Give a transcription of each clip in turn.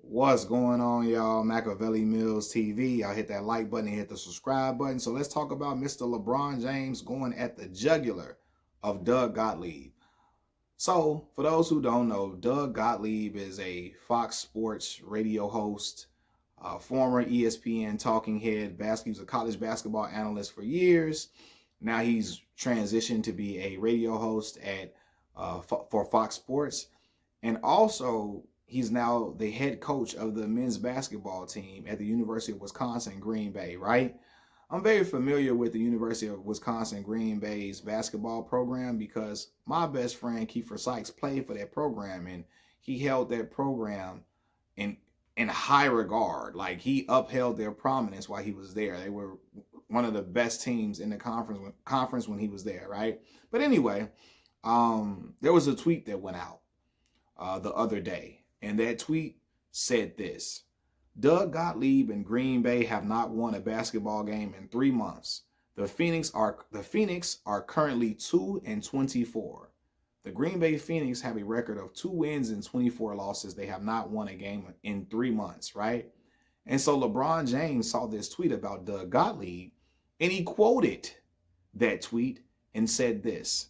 What's going on, y'all? Machiavelli Mills TV. Y'all hit that like button and hit the subscribe button. So let's talk about Mr. LeBron James going at the jugular of Doug Gottlieb. So, for those who don't know, Doug Gottlieb is a Fox Sports radio host, former ESPN talking head. He was a college basketball analyst for years. Now he's transitioned to be a radio host for Fox Sports. And also, he's now the head coach of the men's basketball team at the University of Wisconsin, Green Bay, right? I'm very familiar with the University of Wisconsin Green Bay's basketball program because my best friend Kiefer Sykes played for that program, and he held that program in high regard. Like, he upheld their prominence while he was there. They were one of the best teams in the conference when he was there, right? But anyway, there was a tweet that went out the other day, and that tweet said this: Doug Gottlieb and Green Bay have not won a basketball game in 3 months. The Phoenix are currently 2-24. The Green Bay Phoenix have a record of 2 wins and 24 losses. They have not won a game in 3 months, right? And so LeBron James saw this tweet about Doug Gottlieb, and he quoted that tweet and said this: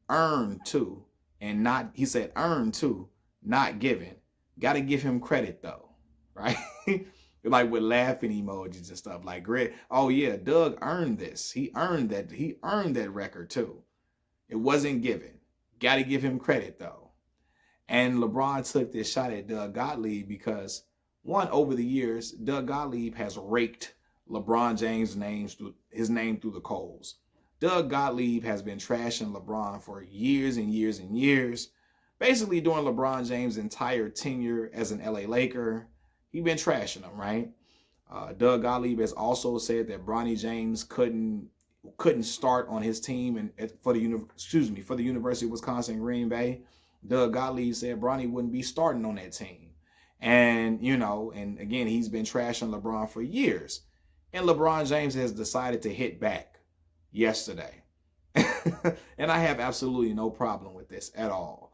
earned too, and not, he said, earned too, not given. Got to give him credit though, right? Like with laughing emojis and stuff like, great. Oh yeah, Doug earned this. He earned that record too. It wasn't given. Got to give him credit though. And LeBron took this shot at Doug Gottlieb because, one, over the years, Doug Gottlieb has raked LeBron James' name through the coals. Doug Gottlieb has been trashing LeBron for years and years and years. Basically, during LeBron James' entire tenure as an LA Laker, he's been trashing him, right? Doug Gottlieb has also said that Bronny James couldn't start on his team for the University of Wisconsin Green Bay. Doug Gottlieb said Bronny wouldn't be starting on that team. And, and again, he's been trashing LeBron for years. And LeBron James has decided to hit back yesterday. And I have absolutely no problem with this at all.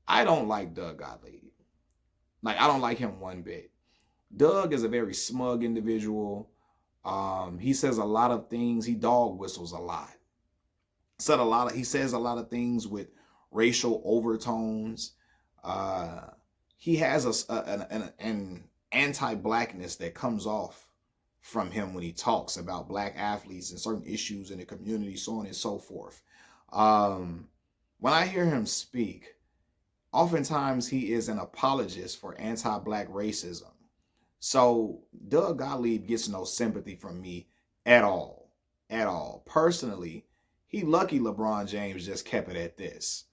I don't like Doug Gottlieb. Like, I don't like him one bit. Doug is a very smug individual. He says a lot of things. He dog whistles a lot. He says a lot of things with racial overtones. He has an anti-blackness that comes off from him when he talks about black athletes and certain issues in the community, so on and so forth. When I hear him speak, oftentimes he is an apologist for anti-black racism. So Doug Gottlieb gets no sympathy from me at all. At all. Personally, he lucky LeBron James just kept it at this.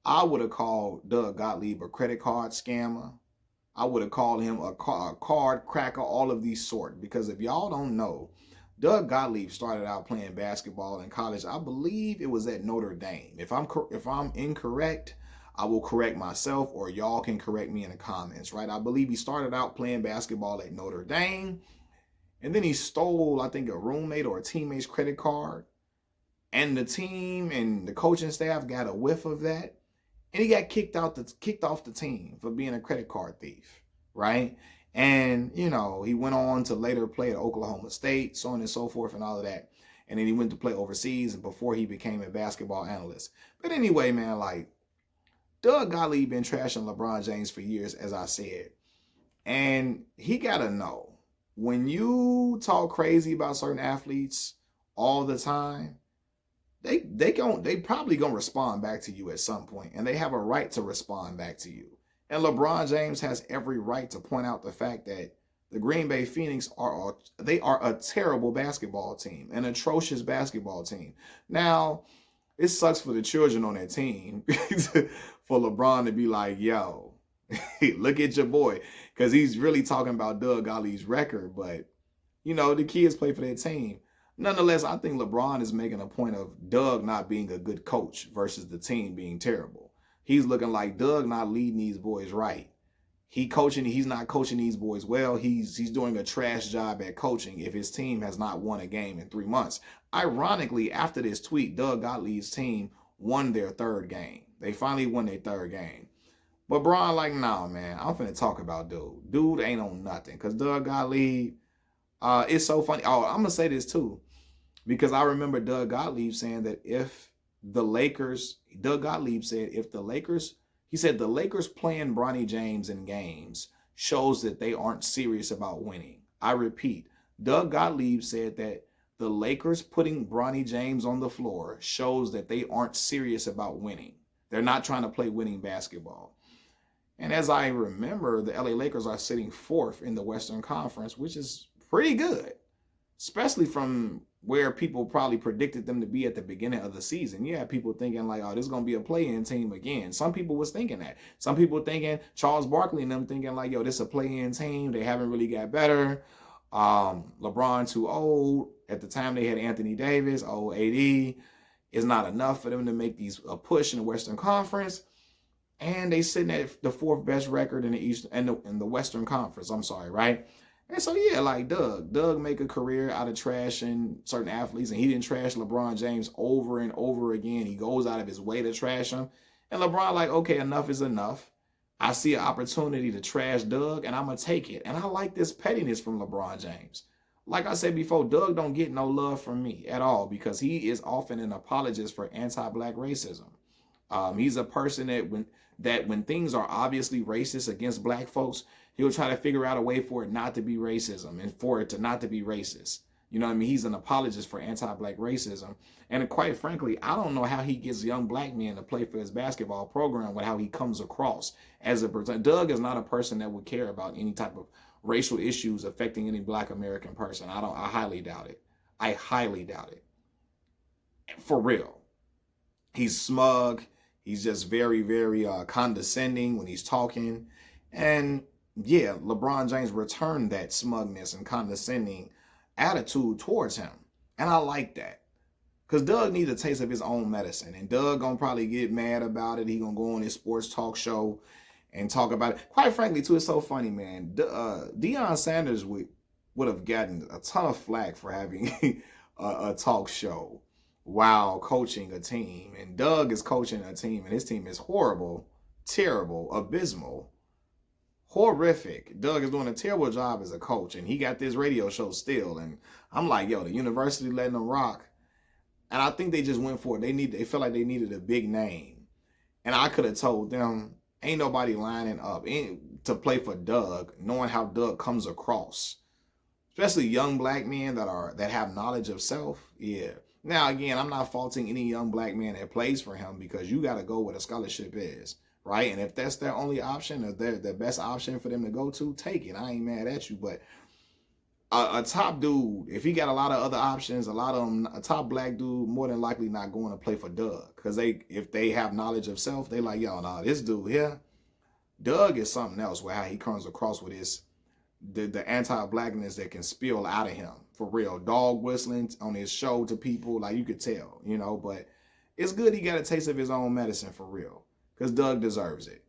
I would have called Doug Gottlieb a credit card scammer. I would have called him a card cracker, all of these sort. Because if y'all don't know, Doug Gottlieb started out playing basketball in college. I believe it was at Notre Dame. If I'm incorrect, I will correct myself, or y'all can correct me in the comments, right? I believe he started out playing basketball at Notre Dame, and then he stole, I think, a roommate or a teammate's credit card, and the team and the coaching staff got a whiff of that, and he got kicked off the team for being a credit card thief, right? And, he went on to later play at Oklahoma State, so on and so forth and all of that. And then he went to play overseas before he became a basketball analyst. But anyway, man, like, Doug Gottlieb been trashing LeBron James for years, as I said. And he got to know, when you talk crazy about certain athletes all the time, they probably going to respond back to you at some point, and they have a right to respond back to you. And LeBron James has every right to point out the fact that the Green Bay Phoenix are a terrible basketball team, an atrocious basketball team. Now, it sucks for the children on that team for LeBron to be like, yo, look at your boy. Because he's really talking about Doug Gottlieb's record. But, the kids play for that team. Nonetheless, I think LeBron is making a point of Doug not being a good coach versus the team being terrible. He's looking like Doug not leading these boys right. He's not coaching these boys well. He's doing a trash job at coaching if his team has not won a game in 3 months. Ironically, after this tweet, Doug Gottlieb's team won their third game. They finally won their third game. But Bron like, nah, man, I'm finna talk about dude. Dude ain't on nothing. Cause Doug Gottlieb, it's so funny. Oh, I'm gonna say this too, because I remember Doug Gottlieb saying that if the Lakers, Doug Gottlieb said if the Lakers, he said the Lakers playing Bronny James in games shows that they aren't serious about winning. I repeat, Doug Gottlieb said that the Lakers putting Bronny James on the floor shows that they aren't serious about winning. They're not trying to play winning basketball. And as I remember, the LA Lakers are sitting fourth in the Western Conference, which is pretty good, especially from where people probably predicted them to be at the beginning of the season. You had people thinking like, oh, this is going to be a play-in team again. Some people was thinking that. Some people thinking, Charles Barkley and them thinking like, yo, this is a play-in team. They haven't really got better. LeBron too old. At the time they had Anthony Davis. Oh, AD is not enough for them to make these a push in the Western Conference. And they sitting at the fourth best record in the East and in the Western Conference. I'm sorry, right? And so yeah, like Doug make a career out of trashing certain athletes, and he didn't trash LeBron James over and over again. He goes out of his way to trash him, and LeBron like, okay, enough is enough. I see an opportunity to trash Doug, and I'm gonna take it. And I like this pettiness from LeBron James. Like I said before, Doug don't get no love from me at all because he is often an apologist for anti-black racism. He's a person that when things are obviously racist against black folks, he'll try to figure out a way for it not to be racism and for it to not to be racist. You know what I mean? He's an apologist for anti-black racism. And quite frankly, I don't know how he gets young black men to play for his basketball program with how he comes across as a person. Doug is not a person that would care about any type of racial issues affecting any black American person. I highly doubt it. I highly doubt it. For real. He's smug. He's just very, very condescending when he's talking. And yeah, LeBron James returned that smugness and condescending attitude towards him. And I like that. Because Doug needs a taste of his own medicine. And Doug gonna probably get mad about it. He gonna go on his sports talk show and talk about it. Quite frankly, too, it's so funny, man. Deion Sanders would have gotten a ton of flack for having a talk show while coaching a team. And Doug is coaching a team, and his team is horrible, terrible, abysmal, horrific. Doug is doing a terrible job as a coach, and he got this radio show still. And I'm like, yo, the university letting them rock. And I think they just went for it. They felt like they needed a big name. And I could have told them, ain't nobody lining up to play for Doug, knowing how Doug comes across. Especially young black men that have knowledge of self. Yeah. Now, again, I'm not faulting any young black man that plays for him because you got to go where the scholarship is, right? And if that's their only option or their best option for them to go to, take it. I ain't mad at you, but a top dude, if he got a lot of other options, a top black dude, more than likely not going to play for Doug because if they have knowledge of self, they like, yo, nah, this dude here, Doug is something else with how he comes across with the anti-blackness that can spill out of him. For real, dog whistling on his show to people, like you could tell, but it's good he got a taste of his own medicine for real because Doug deserves it.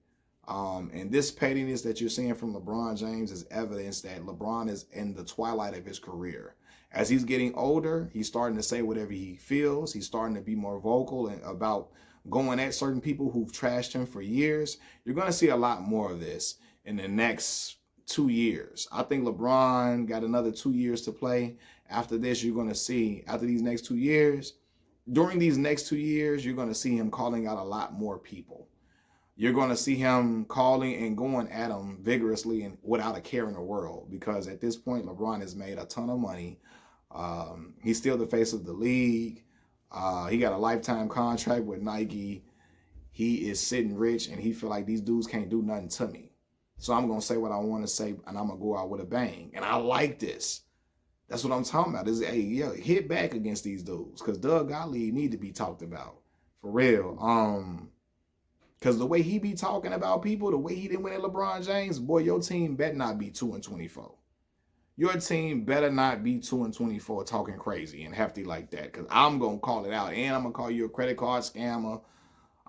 And this pettiness that you're seeing from LeBron James is evidence that LeBron is in the twilight of his career. As he's getting older, he's starting to say whatever he feels. He's starting to be more vocal about going at certain people who've trashed him for years. You're going to see a lot more of this in the next 2 years. I think LeBron got another 2 years to play. After this, you're going to see, after these next 2 years, during these next 2 years, you're going to see him calling out a lot more people. You're going to see him calling and going at him vigorously and without a care in the world. Because at this point, LeBron has made a ton of money. He's still the face of the league. He got a lifetime contract with Nike. He is sitting rich, and he feel like these dudes can't do nothing to me. So I'm going to say what I want to say, and I'm going to go out with a bang. And I like this. That's what I'm talking about. Is hit back against these dudes. Because Doug Gottlieb need to be talked about. For real. Because the way he be talking about people, the way he didn't win at LeBron James, boy, your team better not be 2-24. Your team better not be 2-24 talking crazy and hefty like that. Because I'm going to call it out. And I'm going to call you a credit card scammer.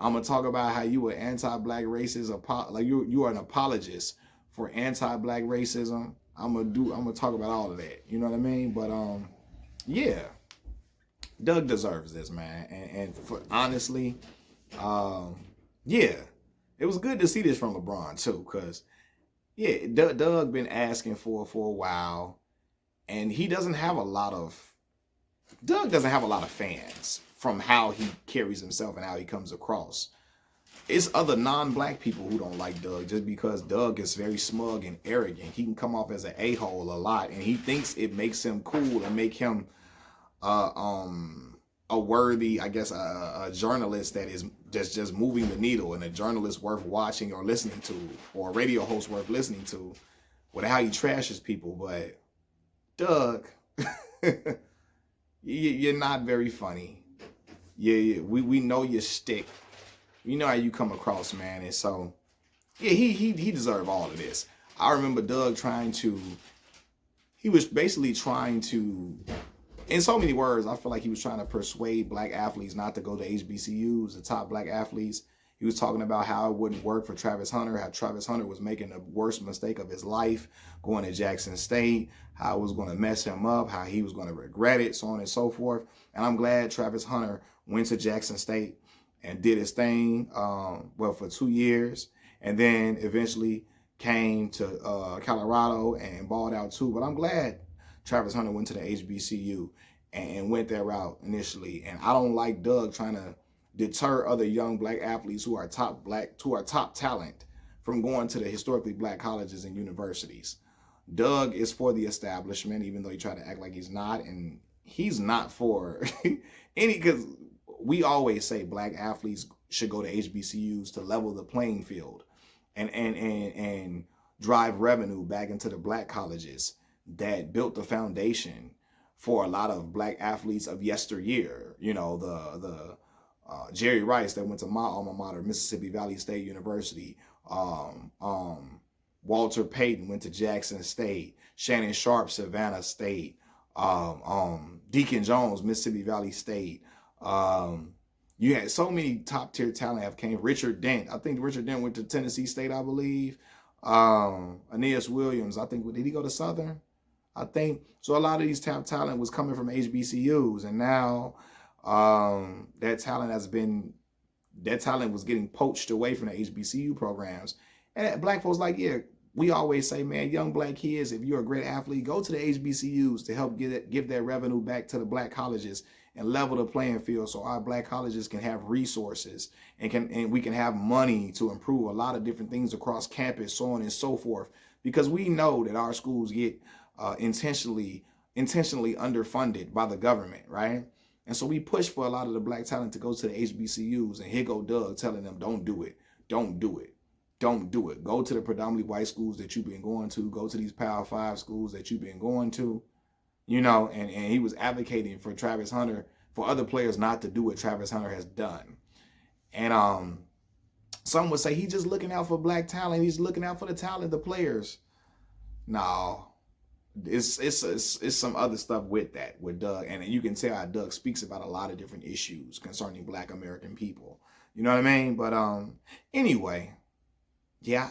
I'm going to talk about how you were anti-black racist. Like you are an apologist for anti-black racism. I'm going to talk about all of that. You know what I mean? But, yeah. Doug deserves this, man. And honestly, yeah. it was good to see this from LeBron too, because yeah, Doug been asking for a while, and he doesn't have a lot of Doug doesn't have a lot of fans from how he carries himself and how he comes across. It's other non-black people who don't like Doug just because Doug is very smug and arrogant. He can come off as an a-hole a lot, and he thinks it makes him cool and make him a worthy, I guess, a journalist that is just moving the needle, and a journalist worth watching or listening to, or a radio host worth listening to, with how he trashes people. But Doug, you're not very funny. Yeah, we know your stick. You know how you come across, man. And so, yeah, he deserved all of this. I remember Doug he was basically trying to, in so many words, I feel like he was trying to persuade black athletes not to go to HBCUs, the top black athletes. He was talking about how it wouldn't work for Travis Hunter, how Travis Hunter was making the worst mistake of his life going to Jackson State, how it was going to mess him up, how he was going to regret it, so on and so forth. And I'm glad Travis Hunter went to Jackson State and did his thing, for 2 years, and then eventually came to Colorado and balled out too. But I'm glad Travis Hunter went to the HBCU and went that route initially. And I don't like Doug trying to deter other young black athletes who are top talent from going to the historically black colleges and universities. Doug is for the establishment, even though he tried to act like he's not, and he's not for because we always say black athletes should go to HBCUs to level the playing field and drive revenue back into the black colleges that built the foundation for a lot of black athletes of yesteryear. You know, the Jerry Rice that went to my alma mater, Mississippi Valley State University. Walter Payton went to Jackson State. Shannon Sharp, Savannah State. Deacon Jones, Mississippi Valley State. You had so many top tier talent have came. Richard Dent, I think Richard Dent went to Tennessee State, I believe. Aeneas Williams, I think, did he go to Southern? I think so. A lot of these top talent was coming from HBCUs, and now that talent was getting poached away from the HBCU programs. And black folks like, yeah, we always say, man, young black kids, if you're a great athlete, go to the HBCUs to help give that revenue back to the black colleges and level the playing field, so our black colleges can have resources and we can have money to improve a lot of different things across campus, so on and so forth. Because we know that our schools get intentionally underfunded by the government, right? And so we push for a lot of the black talent to go to the HBCUs, and here go Doug telling them, don't do it. Don't do it. Don't do it. Go to the predominantly white schools that you've been going to. Go to these Power 5 schools that you've been going to. You know, and he was advocating for Travis Hunter, for other players not to do what Travis Hunter has done. And some would say he's just looking out for black talent. He's looking out for the talent, the players. No, it's some other stuff with that, with Doug. And you can tell how Doug speaks about a lot of different issues concerning black American people. You know what I mean? But anyway, yeah,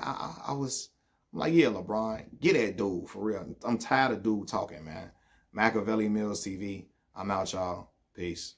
I'm like, yeah, LeBron, get that dude for real. I'm tired of dude talking, man. Machiavelli Mills TV. I'm out, y'all. Peace.